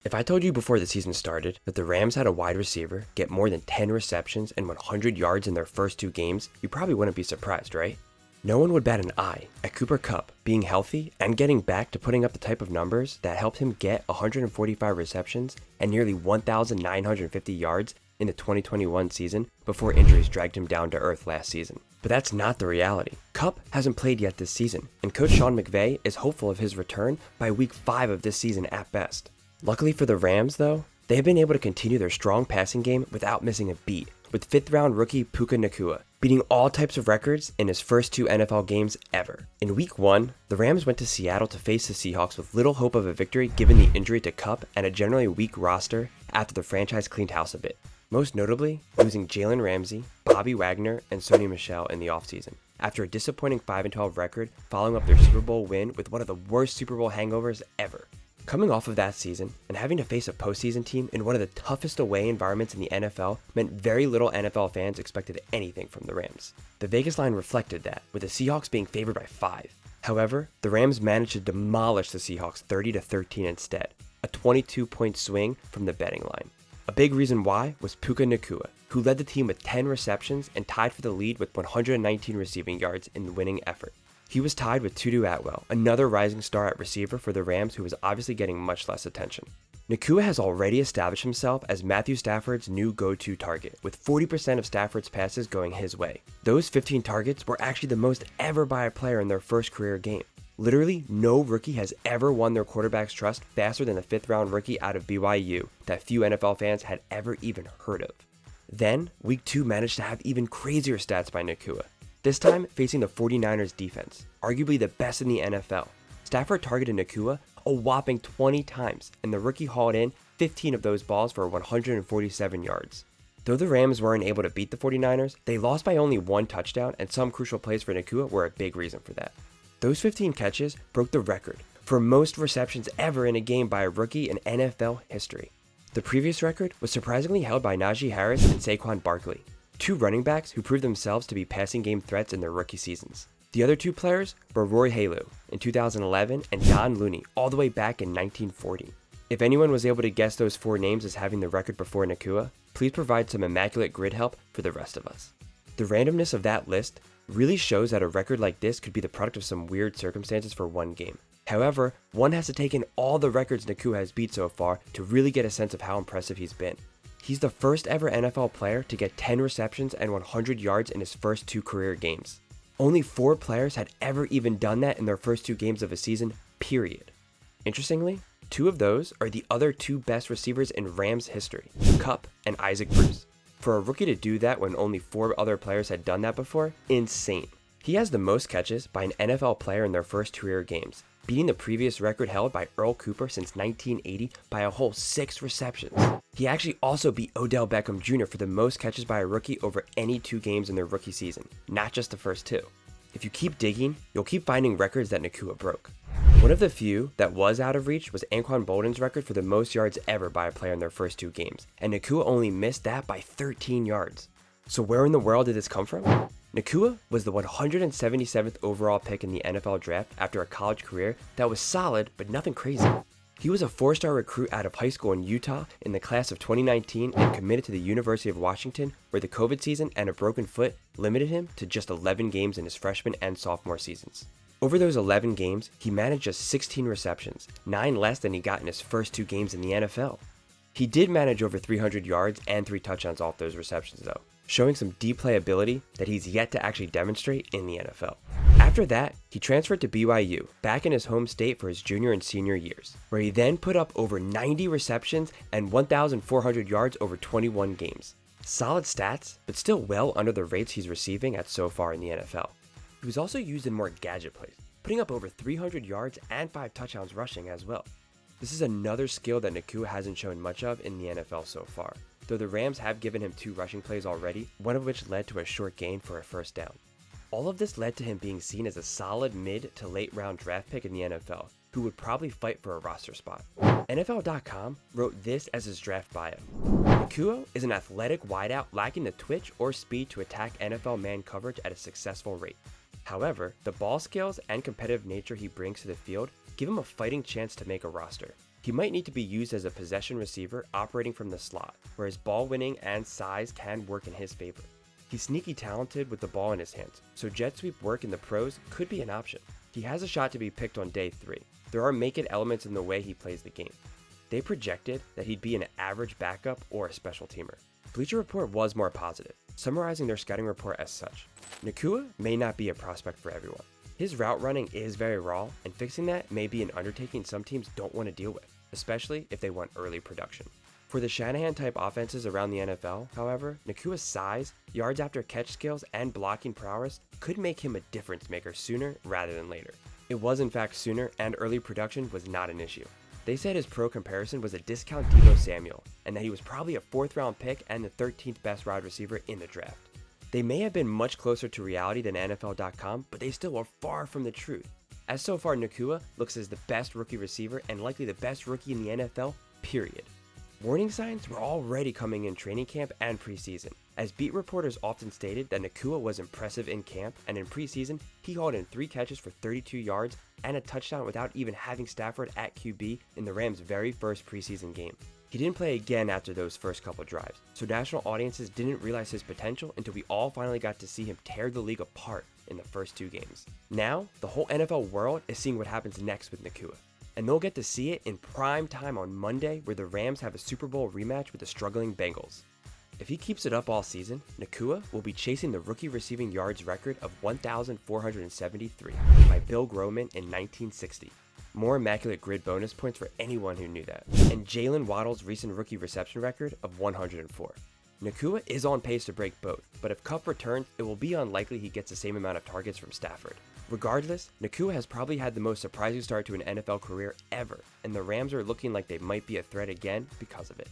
If I told you before the season started that the Rams had a wide receiver get more than 10 receptions and 100 yards in their first 2 games, you probably wouldn't be surprised, right? No one would bat an eye at Cooper Kupp being healthy and getting back to putting up the type of numbers that helped him get 145 receptions and nearly 1,950 yards in the 2021 season before injuries dragged him down to earth last season. But that's not the reality. Kupp hasn't played yet this season, and Coach Sean McVay is hopeful of his return by week 5 of this season at best. Luckily for the Rams, though, they have been able to continue their strong passing game without missing a beat, with 5th-round rookie Puka Nacua beating all types of records in his first 2 NFL games ever. In Week 1, the Rams went to Seattle to face the Seahawks with little hope of a victory given the injury to Kupp and a generally weak roster after the franchise cleaned house a bit, most notably losing Jalen Ramsey, Bobby Wagner, and Sony Michel in the offseason, after a disappointing 5-12 record following up their Super Bowl win with one of the worst Super Bowl hangovers ever. Coming off of that season and having to face a postseason team in one of the toughest away environments in the NFL meant very little NFL fans expected anything from the Rams. The Vegas line reflected that, with the Seahawks being favored by 5. However, the Rams managed to demolish the Seahawks 30-13 instead, a 22-point swing from the betting line. A big reason why was Puka Nacua, who led the team with 10 receptions and tied for the lead with 119 receiving yards in the winning effort. He was tied with Tutu Atwell, another rising star at receiver for the Rams who was obviously getting much less attention. Nacua has already established himself as Matthew Stafford's new go-to target, with 40% of Stafford's passes going his way. Those 15 targets were actually the most ever by a player in their first career game. Literally, no rookie has ever won their quarterback's trust faster than the 5th-round rookie out of BYU that few NFL fans had ever even heard of. Then, Week 2 managed to have even crazier stats by Nacua. This time, facing the 49ers defense, arguably the best in the NFL. Stafford targeted Nacua a whopping 20 times, and the rookie hauled in 15 of those balls for 147 yards. Though the Rams weren't able to beat the 49ers, they lost by only 1 touchdown, and some crucial plays for Nacua were a big reason for that. Those 15 catches broke the record for most receptions ever in a game by a rookie in NFL history. The previous record was surprisingly held by Najee Harris and Saquon Barkley, 2 running backs who proved themselves to be passing game threats in their rookie seasons. The other 2 players were Roy Halu in 2011 and Don Looney all the way back in 1940. If anyone was able to guess those 4 names as having the record before Nacua, please provide some immaculate grid help for the rest of us. The randomness of that list really shows that a record like this could be the product of some weird circumstances for one game. However, one has to take in all the records Nacua has beat so far to really get a sense of how impressive he's been. He's the first ever NFL player to get 10 receptions and 100 yards in his first 2 career games. Only 4 players had ever even done that in their first 2 games of a season, period. Interestingly, 2 of those are the other 2 best receivers in Rams history, Kupp and Isaac Bruce. For a rookie to do that when only 4 other players had done that before, insane. He has the most catches by an NFL player in their first career games, beating the previous record held by Earl Cooper since 1980 by a whole 6 receptions. He actually also beat Odell Beckham Jr. for the most catches by a rookie over any 2 games in their rookie season, not just the first 2. If you keep digging, you'll keep finding records that Nacua broke. One of the few that was out of reach was Anquan Boldin's record for the most yards ever by a player in their first 2 games, and Nacua only missed that by 13 yards. So where in the world did this come from? Nacua was the 177th overall pick in the NFL draft after a college career that was solid but nothing crazy. He was a 4-star recruit out of high school in Utah in the class of 2019 and committed to the University of Washington, where the COVID season and a broken foot limited him to just 11 games in his freshman and sophomore seasons. Over those 11 games, he managed just 16 receptions, 9 less than he got in his first 2 games in the NFL. He did manage over 300 yards and 3 touchdowns off those receptions though, showing some deep playability that he's yet to actually demonstrate in the NFL. After that, he transferred to BYU, back in his home state for his junior and senior years, where he then put up over 90 receptions and 1,400 yards over 21 games. Solid stats, but still well under the rates he's receiving at so far in the NFL. He was also used in more gadget plays, putting up over 300 yards and 5 touchdowns rushing as well. This is another skill that Nacua hasn't shown much of in the NFL so far, though the Rams have given him 2 rushing plays already, one of which led to a short gain for a first down. All of this led to him being seen as a solid mid to late round draft pick in the NFL, who would probably fight for a roster spot. NFL.com wrote this as his draft bio. Nacua is an athletic wideout lacking the twitch or speed to attack NFL man coverage at a successful rate. However, the ball skills and competitive nature he brings to the field give him a fighting chance to make a roster. He might need to be used as a possession receiver operating from the slot, where his ball winning and size can work in his favor. He's sneaky talented with the ball in his hands, so jet sweep work in the pros could be an option. He has a shot to be picked on day 3. There are make-it elements in the way he plays the game. They projected that he'd be an average backup or a special teamer. Bleacher Report was more positive, summarizing their scouting report as such. Nacua may not be a prospect for everyone. His route running is very raw, and fixing that may be an undertaking some teams don't want to deal with, especially if they want early production. For the Shanahan-type offenses around the NFL, however, Nacua's size, yards after catch skills, and blocking prowess could make him a difference maker sooner rather than later. It was in fact sooner, and early production was not an issue. They said his pro comparison was a discount Deebo Samuel, and that he was probably a 4th round pick and the 13th best wide receiver in the draft. They may have been much closer to reality than NFL.com, but they still are far from the truth, as so far Nacua looks as the best rookie receiver and likely the best rookie in the NFL, period. Warning signs were already coming in training camp and preseason, as beat reporters often stated that Nacua was impressive in camp, and in preseason, he hauled in 3 catches for 32 yards and a touchdown without even having Stafford at QB in the Rams' very first preseason game. He didn't play again after those first couple drives, so national audiences didn't realize his potential until we all finally got to see him tear the league apart in the first 2 games. Now, the whole NFL world is seeing what happens next with Nacua, and they'll get to see it in prime time on Monday, where the Rams have a Super Bowl rematch with the struggling Bengals. If he keeps it up all season, Nacua will be chasing the rookie receiving yards record of 1,473 by Bill Groman in 1960. More immaculate grid bonus points for anyone who knew that. And Jalen Waddle's recent rookie reception record of 104. Nacua is on pace to break both, but if Kupp returns, it will be unlikely he gets the same amount of targets from Stafford. Regardless, Nacua has probably had the most surprising start to an NFL career ever, and the Rams are looking like they might be a threat again because of it.